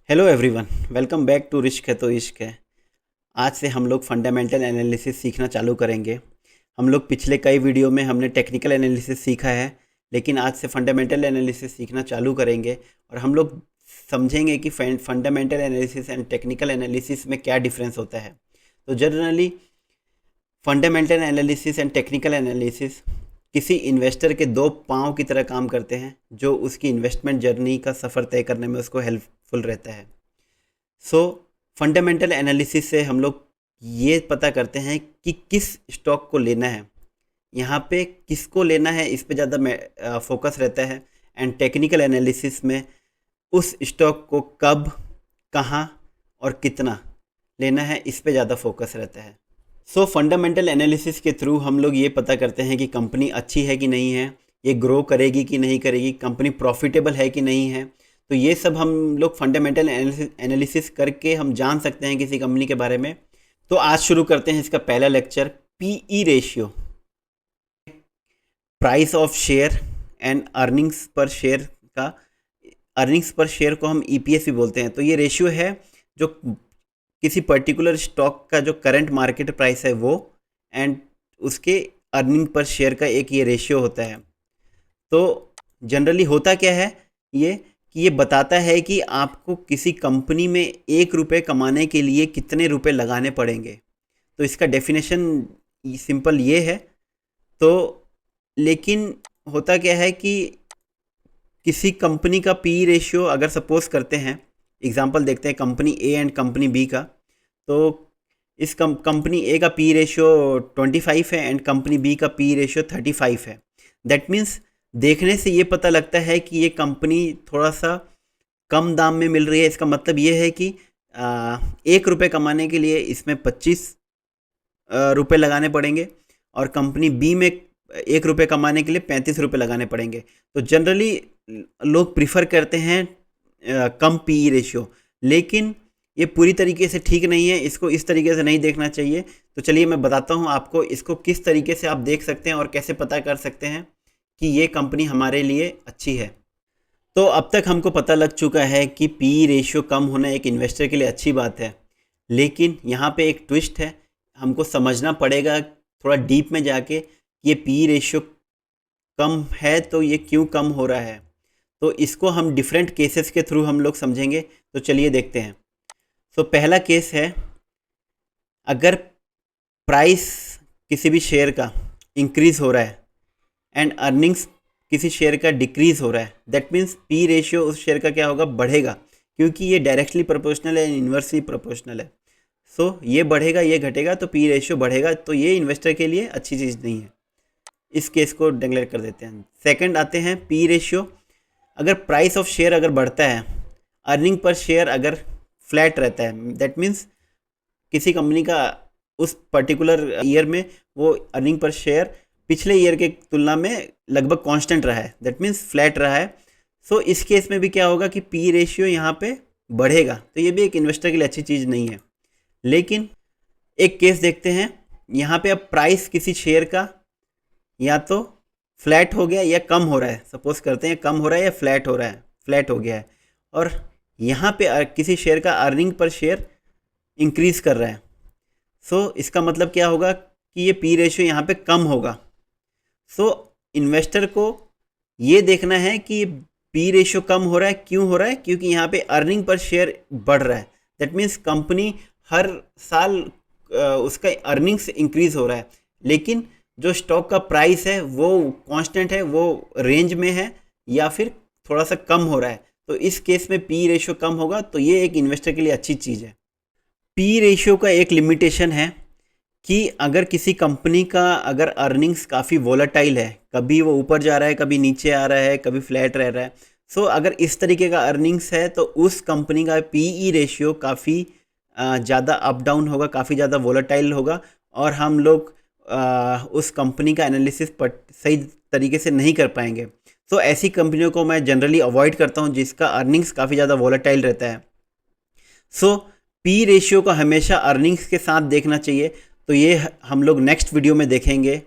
Hello everyone, welcome back to risk है तो इश्क है। आज से हम लोग फंडामेंटल एनालिसिस सीखना चालू करेंगे। हम लोग पिछले कई वीडियो में हमने टेक्निकल एनालिसिस सीखा है, लेकिन आज से फंडामेंटल एनालिसिस सीखना चालू करेंगे और हम लोग समझेंगे कि fundamental analysis and technical analysis में क्या डिफरेंस होता है। तो generally fundamental analysis and technical analysis किसी इन्वेस्टर के दो पाँव की तरह काम करते हैं, जो उसकी इन्वेस्टमेंट जर्नी का सफ़र तय करने में उसको हेल्पफुल रहता है। सो फंडामेंटल एनालिसिस से हम लोग ये पता करते हैं कि किस स्टॉक को लेना है, यहाँ पे किसको लेना है, इस पे ज़्यादा फोकस रहता है। एंड टेक्निकल एनालिसिस में उस स्टॉक को कब, कहाँ और कितना लेना है, इस पे ज़्यादा फोकस रहता है। सो फंडामेंटल एनालिसिस के थ्रू हम लोग ये पता करते हैं कि कंपनी अच्छी है कि नहीं है, ये ग्रो करेगी कि नहीं करेगी, कंपनी प्रॉफिटेबल है कि नहीं है। तो ये सब हम लोग फंडामेंटल एनालिसिस करके हम जान सकते हैं किसी कंपनी के बारे में। तो आज शुरू करते हैं इसका पहला lecture, PE ratio, price of share and earnings per share का। अर्निंग्स पर शेयर को हम ईपीएस भी बोलते हैं। तो ये रेशियो है जो किसी पर्टिकुलर स्टॉक का जो करंट मार्केट प्राइस है वो, एंड उसके अर्निंग पर शेयर का एक ये रेशियो होता है। तो जनरली होता क्या है ये, कि ये बताता है कि आपको किसी कंपनी में 1 रुपये कमाने के लिए कितने रुपए लगाने पड़ेंगे। तो इसका डेफिनेशन सिंपल ये है। तो लेकिन होता क्या है कि किसी कंपनी का पी रेशियो अगर सपोज करते हैं, एग्जांपल देखते हैं company A and company B का। तो इस कंपनी ए का पी रेशियो 25 है एंड कंपनी बी का पी रेशियो 35 है। दैट मीन्स देखने से ये पता लगता है कि ये कंपनी थोड़ा सा कम दाम में मिल रही है। इसका मतलब ये है कि 1 रुपये कमाने के लिए इसमें 25 रुपये लगाने पड़ेंगे और कंपनी बी में 1 रुपये कमाने के लिए 35 रुपये लगाने पड़ेंगे। तो जनरली लोग प्रिफर करते हैं कम पी रेशियो, लेकिन ये पूरी तरीके से ठीक नहीं है, इसको इस तरीके से नहीं देखना चाहिए। तो चलिए मैं बताता हूँ आपको इसको किस तरीके से आप देख सकते हैं और कैसे पता कर सकते हैं कि ये कंपनी हमारे लिए अच्छी है। तो अब तक हमको पता लग चुका है कि पी रेशियो कम होना एक इन्वेस्टर के लिए अच्छी बात है, लेकिन यहाँ पे एक ट्विस्ट है। हमको समझना पड़ेगा थोड़ा डीप में जाके कि ये पी रेशियो कम है तो ये क्यों कम हो रहा है। तो इसको हम डिफरेंट केसेस के थ्रू हम लोग समझेंगे। तो चलिए देखते हैं। तो पहला केस है, अगर प्राइस किसी भी शेयर का इंक्रीज़ हो रहा है एंड अर्निंग्स किसी शेयर का डिक्रीज़ हो रहा है, दैट मीन्स पी रेशियो उस शेयर का क्या होगा, बढ़ेगा, क्योंकि ये डायरेक्टली प्रोपोर्शनल है, इन्वर्सली प्रोपोर्शनल है। सो ये बढ़ेगा, ये घटेगा, तो पी रेशियो बढ़ेगा। तो ये इन्वेस्टर के लिए अच्छी चीज़ नहीं है। इस केस को डिक्लेयर कर देते हैं। सेकंड आते हैं पी रेशियो, अगर प्राइस ऑफ शेयर अगर बढ़ता है, अर्निंग पर शेयर अगर फ्लैट रहता है, दैट मीन्स किसी कंपनी का उस पर्टिकुलर ईयर में वो अर्निंग पर शेयर पिछले ईयर के तुलना में लगभग कांस्टेंट रहा है, दैट मीन्स फ्लैट रहा है। सो इस केस में भी क्या होगा कि पी रेशियो यहाँ पे बढ़ेगा। तो ये भी एक इन्वेस्टर के लिए अच्छी चीज़ नहीं है। लेकिन एक केस देखते हैं, यहाँ पे अब प्राइस किसी शेयर का या तो फ्लैट हो गया या कम हो रहा है। सपोज करते हैं कम हो रहा है या फ्लैट हो रहा है, फ्लैट हो गया है, और यहाँ पे किसी शेयर का अर्निंग पर शेयर इंक्रीज़ कर रहा है। सो इसका मतलब क्या होगा कि ये पी रेशियो यहाँ पे कम होगा। सो इन्वेस्टर को ये देखना है कि पी रेशियो कम हो रहा है, क्यों हो रहा है, क्योंकि यहाँ पे अर्निंग पर शेयर बढ़ रहा है। दैट मीन्स कंपनी हर साल उसका अर्निंग्स इंक्रीज़ हो रहा है, लेकिन जो स्टॉक का प्राइस है वो कांस्टेंट है, वो रेंज में है या फिर थोड़ा सा कम हो रहा है। तो इस केस में पी रेशियो कम होगा। तो ये एक इन्वेस्टर के लिए अच्छी चीज़ है। पी रेशियो का एक लिमिटेशन है कि अगर किसी कंपनी का अगर अर्निंग्स काफ़ी वोलेटाइल है, कभी वो ऊपर जा रहा है, कभी नीचे आ रहा है, कभी फ्लैट रह रहा है, सो अगर इस तरीके का अर्निंग्स है तो उस कंपनी का पीई रेशियो काफ़ी ज़्यादा अप डाउन होगा, काफ़ी ज़्यादा वोलेटाइल होगा, और हम लोग उस कंपनी का एनालिसिस सही तरीके से नहीं कर पाएंगे। तो ऐसी कंपनियों को मैं जनरली अवॉइड करता हूं जिसका अर्निंग्स काफ़ी ज़्यादा वोलेटाइल रहता है। सो पी रेशियो को हमेशा अर्निंग्स के साथ देखना चाहिए। तो ये हम लोग नेक्स्ट वीडियो में देखेंगे।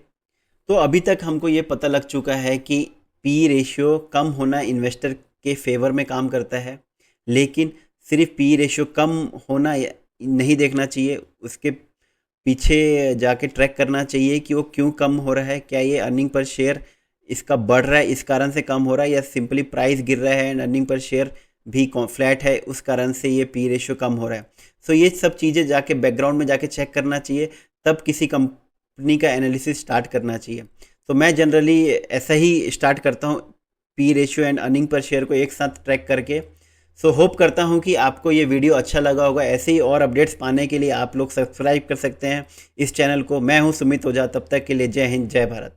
तो अभी तक हमको ये पता लग चुका है कि पी रेशियो कम होना इन्वेस्टर के फेवर में काम करता है, लेकिन सिर्फ पी रेशियो कम होना नहीं देखना चाहिए, उसके पीछे जाके ट्रैक करना चाहिए कि वो क्यों कम हो रहा है। क्या ये अर्निंग पर शेयर इसका बढ़ रहा है इस कारण से कम हो रहा है, या सिंपली प्राइस गिर रहा है एंड अर्निंग पर शेयर भी फ्लैट है उस कारण से ये पी रेशियो कम हो रहा है। सो ये सब चीज़ें जाके बैकग्राउंड में जाके चेक करना चाहिए, तब किसी कंपनी का एनालिसिस स्टार्ट करना चाहिए। तो मैं जनरली ऐसा ही स्टार्ट करता हूँ, P ratio and earning per share को एक साथ ट्रैक करके। सो होप करता हूँ कि आपको ये वीडियो अच्छा लगा होगा। ऐसे ही और अपडेट्स पाने के लिए आप लोग सब्सक्राइब कर सकते हैं इस चैनल को। मैं हूँ सुमित ओझा, तब तक के लिए जय हिंद, जय भारत।